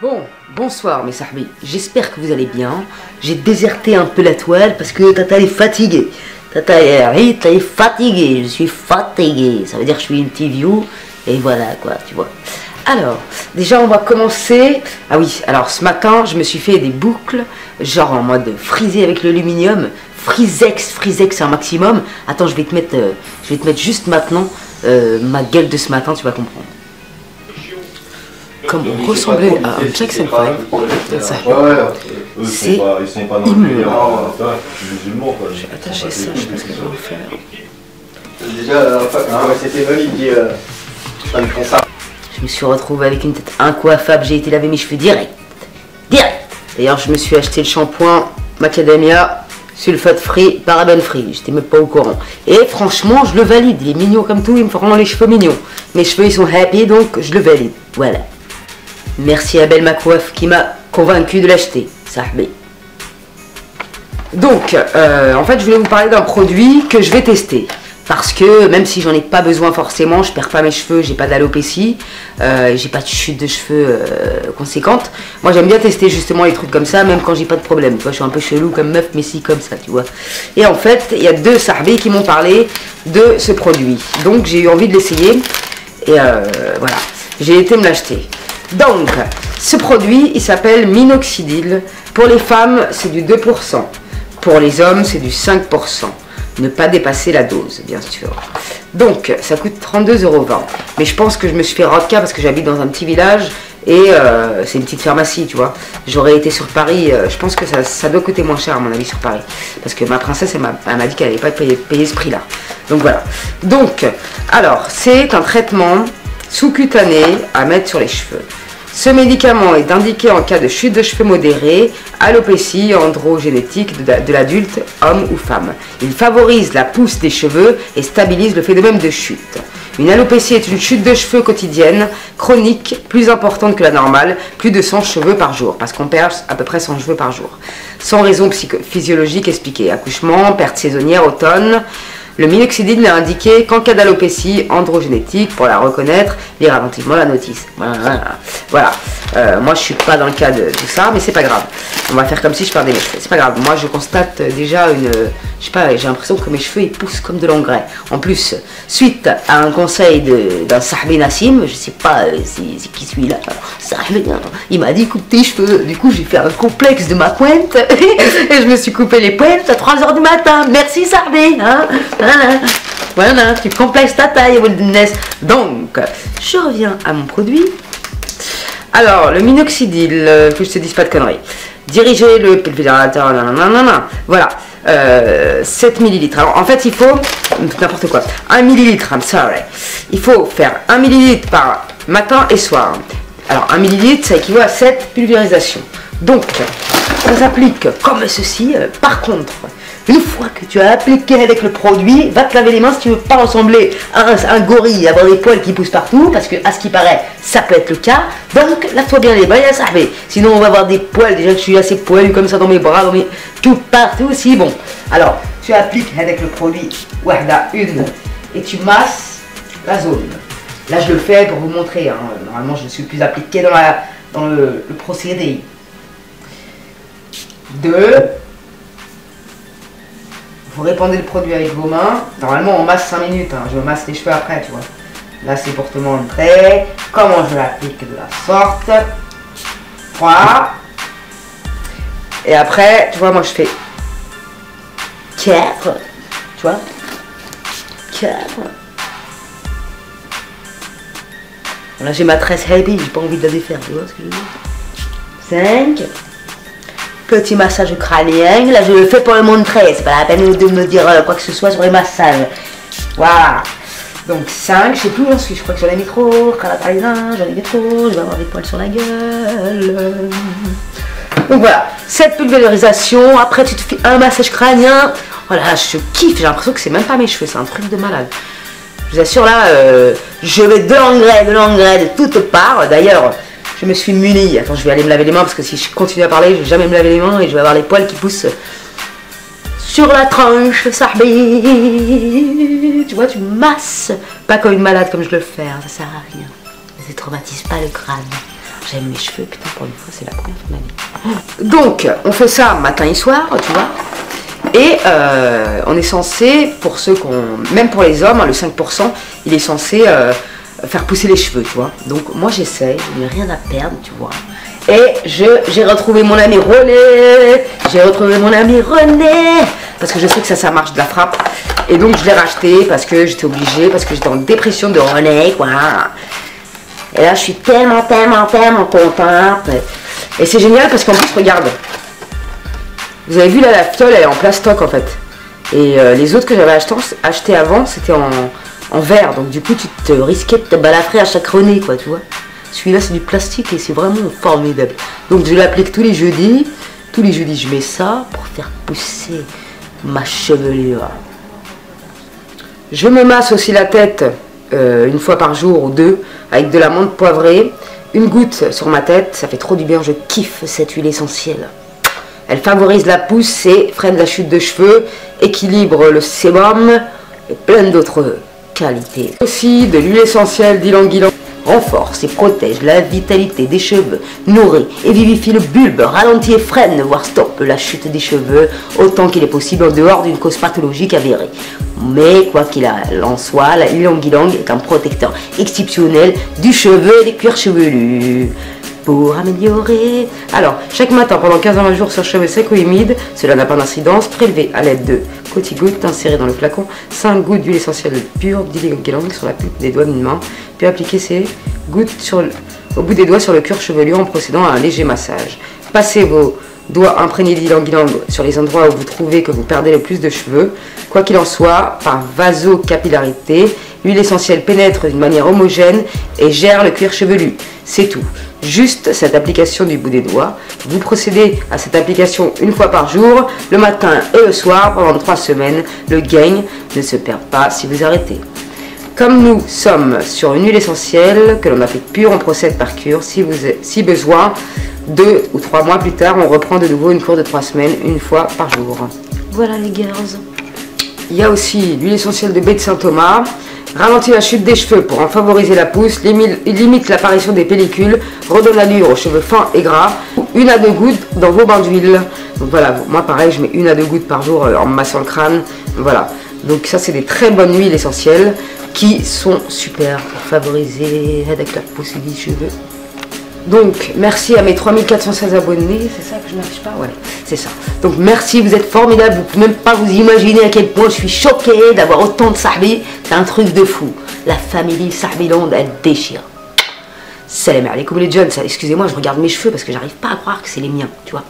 Bon, bonsoir mes sahbis, j'espère que vous allez bien. J'ai déserté un peu la toile parce que Tata est fatiguée. Tata est fatiguée, je suis fatiguée. Ça veut dire que je suis une petite view et voilà quoi, tu vois. Alors, déjà on va commencer. Ah oui, alors ce matin je me suis fait des boucles, genre en mode frisé avec l'aluminium. Frisex un maximum. Attends, je vais te mettre juste maintenant ma gueule de ce matin, tu vas comprendre. Comme on ressemblait à un Jackson 5, c'est immonde. Je vais attacher ça, je sais pas ce que je vais faire. Déjà, c'était valide, dit ça me prend ça. Je me suis retrouvé avec une tête incoiffable, j'ai été laver mes cheveux direct. D'ailleurs, je me suis acheté le shampoing Macadamia, sulfate free, paraben free. J'étais même pas au courant. Et franchement, je le valide. Il est mignon comme tout, il me fait vraiment les cheveux mignons. Mes cheveux, ils sont happy, donc je le valide. Voilà. Merci à Belle Macoif qui m'a convaincu de l'acheter. Sahbi. Donc, en fait, je voulais vous parler d'un produit que je vais tester. Parce que même si j'en ai pas besoin forcément, je perds pas mes cheveux, j'ai pas d'alopécie, j'ai pas de chute de cheveux conséquente. Moi j'aime bien tester justement les trucs comme ça, même quand j'ai pas de problème. Tu vois, je suis un peu chelou comme meuf, mais si comme ça, tu vois. Et en fait, il y a deux sahbis qui m'ont parlé de ce produit. Donc j'ai eu envie de l'essayer. Et voilà, j'ai été me l'acheter. Donc, ce produit, il s'appelle Minoxidil. Pour les femmes, c'est du 2%. Pour les hommes, c'est du 5%. Ne pas dépasser la dose, bien sûr. Donc, ça coûte 32,20 €. Mais je pense que je me suis fait rodka parce que j'habite dans un petit village et c'est une petite pharmacie, tu vois. J'aurais été sur Paris, je pense que ça doit coûter moins cher à mon avis sur Paris. Parce que ma princesse, elle m'a dit qu'elle n'allait pas payer ce prix-là. Donc voilà. Donc, alors, c'est un traitement sous-cutané à mettre sur les cheveux. Ce médicament est indiqué en cas de chute de cheveux modérée, alopécie androgénétique de l'adulte, homme ou femme. Il favorise la pousse des cheveux et stabilise le phénomène de chute. Une alopécie est une chute de cheveux quotidienne, chronique, plus importante que la normale, plus de 100 cheveux par jour, parce qu'on perd à peu près 100 cheveux par jour. Sans raison physiologique expliquée, accouchement, perte saisonnière, automne. Le minoxidil n'est indiqué qu'en cas d'alopécie androgénétique. Pour la reconnaître, lire attentivement la notice. Voilà. Moi, je suis pas dans le cas de tout ça, mais c'est pas grave. On va faire comme si je perdais mes cheveux. C'est pas grave. Moi, je constate déjà une... Je sais pas, j'ai l'impression que mes cheveux, ils poussent comme de l'engrais. En plus, suite à un conseil d'un sahbi Nassim, je sais pas c'est qui celui-là, il m'a dit coupe tes cheveux. Du coup, j'ai fait un complexe de ma pointe et je me suis coupé les pointes à 3 h du matin. Merci sahbi, hein. Voilà, tu complexes ta taille. Donc, je reviens à mon produit. Alors, le minoxidil, que je te dise pas de conneries. Diriger le pulvérisateur, voilà, 7 ml. Alors, en fait, il faut, n'importe quoi, 1 ml, I'm sorry. Il faut faire 1 ml par matin et soir. Alors, 1 ml, ça équivaut à 7 pulvérisations. Donc, ça s'applique comme ceci. Par contre, une fois que tu as appliqué avec le produit, va te laver les mains si tu veux pas ressembler à un gorille, avoir des poils qui poussent partout, parce que à ce qui paraît, ça peut être le cas. Donc, lave-toi bien les mains, ça fait. Sinon, on va avoir des poils. Déjà que je suis assez poilu comme ça dans mes bras, tout partout aussi. Bon, alors, tu appliques avec le produit, une, et tu masses la zone. Là, je le fais pour vous montrer. Hein. Normalement, je suis plus appliqué dans le procédé. 2. Vous répandez le produit avec vos mains. Normalement, on masse 5 minutes. Hein. Je masse les cheveux après, tu vois. Là, c'est pour te montrer comment je l'applique de la sorte. 3. Et après, tu vois, moi, je fais 4. Tu vois 4. Là, j'ai ma tresse happy. J'ai pas envie de la défaire. Tu vois ce que je veux dire 5. Petit massage crânien, là je le fais pour le montrer, c'est pas la peine de me dire quoi que ce soit sur les massages. Voilà. Donc 5, je sais plus où j'en suis, je crois que j'en ai mis trop, j'en ai mis trop, je vais avoir des poils sur la gueule. Donc voilà, cette pulvérisation, après tu te fais un massage crânien. Voilà, je kiffe, j'ai l'impression que c'est même pas mes cheveux, c'est un truc de malade. Je vous assure là, je mets de l'engrais de toutes parts, d'ailleurs. Je me suis munie. Attends, je vais aller me laver les mains parce que si je continue à parler, je vais jamais me laver les mains et je vais avoir les poils qui poussent sur la tranche, sahbi. Tu vois, tu masses. Pas comme une malade comme je le fais, hein, ça sert à rien. Ne traumatise pas le crâne. J'aime mes cheveux, putain, pour une fois, c'est la première fois de ma vie. Donc, on fait ça matin et soir, tu vois. Et on est censé, pour ceux même pour les hommes, hein, le 5%, il est censé faire pousser les cheveux, tu vois. Donc, moi, j'essaye, je n'ai rien à perdre, tu vois. Et j'ai retrouvé mon ami René. Parce que je sais que ça marche de la frappe. Et donc, je l'ai racheté parce que j'étais obligée, parce que j'étais en dépression de René, quoi. Et là, je suis tellement contente. Et c'est génial parce qu'en plus, regarde. Vous avez vu là, la fiole, elle est en plastoc en fait. Et les autres que j'avais acheté avant, c'était en verre. Donc du coup, tu te risquais de te balafrer à chaque René, quoi, tu vois. Celui-là, c'est du plastique et c'est vraiment formidable. Donc je l'applique tous les jeudis. Tous les jeudis, je mets ça pour faire pousser ma chevelure. Je me masse aussi la tête une fois par jour ou deux avec de la menthe poivrée. Une goutte sur ma tête, ça fait trop du bien. Je kiffe cette huile essentielle. Elle favorise la pousse et freine la chute de cheveux, équilibre le sébum et plein d'autres qualités. Aussi de l'huile essentielle d'ylang-ylang renforce et protège la vitalité des cheveux, nourrit et vivifie le bulbe, ralentit et freine, voire stoppe la chute des cheveux autant qu'il est possible en dehors d'une cause pathologique avérée. Mais quoi qu'il en soit, l'ylang-ylang est un protecteur exceptionnel du cheveu et des cuirs chevelus. Pour améliorer. Alors, chaque matin, pendant 15 à 20 jours sur cheveux secs ou humides, cela n'a pas d'incidence, prélevé à l'aide de coty-gouttes insérées dans le flacon, 5 gouttes d'huile essentielle pure d'ylang-ylang sur la poupe des doigts d'une main, puis appliquer ces gouttes au bout des doigts sur le cuir chevelu en procédant à un léger massage. Passez vos doigts imprégnés d'ylang-ylang sur les endroits où vous trouvez que vous perdez le plus de cheveux. Quoi qu'il en soit, par vasocapillarité, l'huile essentielle pénètre d'une manière homogène et gère le cuir chevelu. C'est tout. Juste cette application du bout des doigts. Vous procédez à cette application une fois par jour, le matin et le soir, pendant 3 semaines. Le gain ne se perd pas si vous arrêtez. Comme nous sommes sur une huile essentielle que l'on a fait pure, on procède par cure. Si besoin, 2 ou 3 mois plus tard, on reprend de nouveau une cour de 3 semaines, une fois par jour. Voilà les girls. Il y a aussi l'huile essentielle de baie de Saint-Thomas. Ralentit la chute des cheveux pour en favoriser la pousse, limite l'apparition des pellicules, redonne l'allure aux cheveux fins et gras, 1 à 2 gouttes dans vos bains d'huile. Donc voilà, moi pareil, je mets 1 à 2 gouttes par jour en me massant le crâne. Voilà, donc ça c'est des très bonnes huiles essentielles qui sont super pour favoriser la pousse des cheveux. Donc, merci à mes 3416 abonnés, c'est ça que je n'affiche pas? Ouais, c'est ça. Donc, merci, vous êtes formidables, vous ne pouvez même pas vous imaginer à quel point je suis choquée d'avoir autant de sahbi. C'est un truc de fou. La famille Sahbiland, elle déchire. Salam alaikum les jeunes, excusez-moi, je regarde mes cheveux parce que j'arrive pas à croire que c'est les miens, tu vois.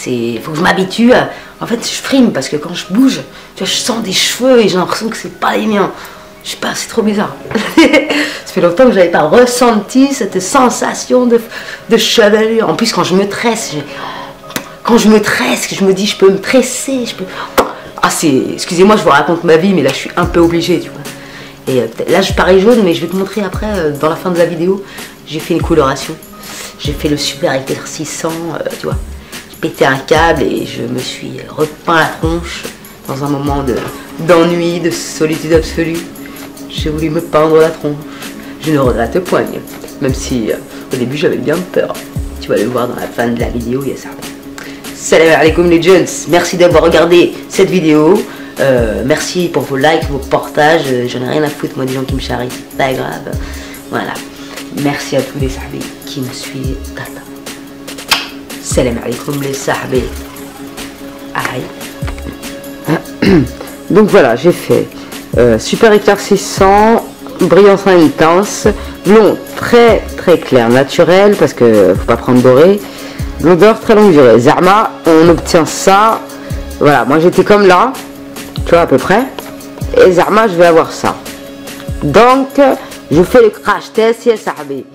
Il faut que je m'habitue à... En fait, je frime parce que quand je bouge, tu vois, je sens des cheveux et j'ai l'impression que c'est pas les miens. Je sais pas, c'est trop bizarre. Ça fait longtemps que je n'avais pas ressenti cette sensation de chevelure. En plus, quand je me tresse, je me dis, je peux me tresser, je peux... Ah, excusez-moi, je vous raconte ma vie, mais là, je suis un peu obligée, tu vois. Et là, je parais jaune, mais je vais te montrer après, dans la fin de la vidéo, j'ai fait une coloration. J'ai fait le super éclaircissant, tu vois. J'ai pété un câble et je me suis repeint la tronche dans un moment d'ennui, de solitude absolue. J'ai voulu me peindre la tronche. Je ne regrette point, même si au début j'avais bien peur. Tu vas le voir dans la fin de la vidéo, il y a ça. Salam alaikum les jeunes, merci d'avoir regardé cette vidéo. Merci pour vos likes, vos partages. J'en ai rien à foutre, moi, des gens qui me charrient, c'est pas grave. Voilà. Merci à tous les sahbis qui me suivent. Tata. Salam alaikum les sahbis. Aïe. Donc voilà, j'ai fait super éclaircissant, brillance intense, blond très très clair, naturel, parce que faut pas prendre doré, blondeur très longue durée. Zarma, on obtient ça, voilà, moi j'étais comme là, tu vois à peu près, et Zarma je vais avoir ça. Donc je fais le crash test, yes, sahbi.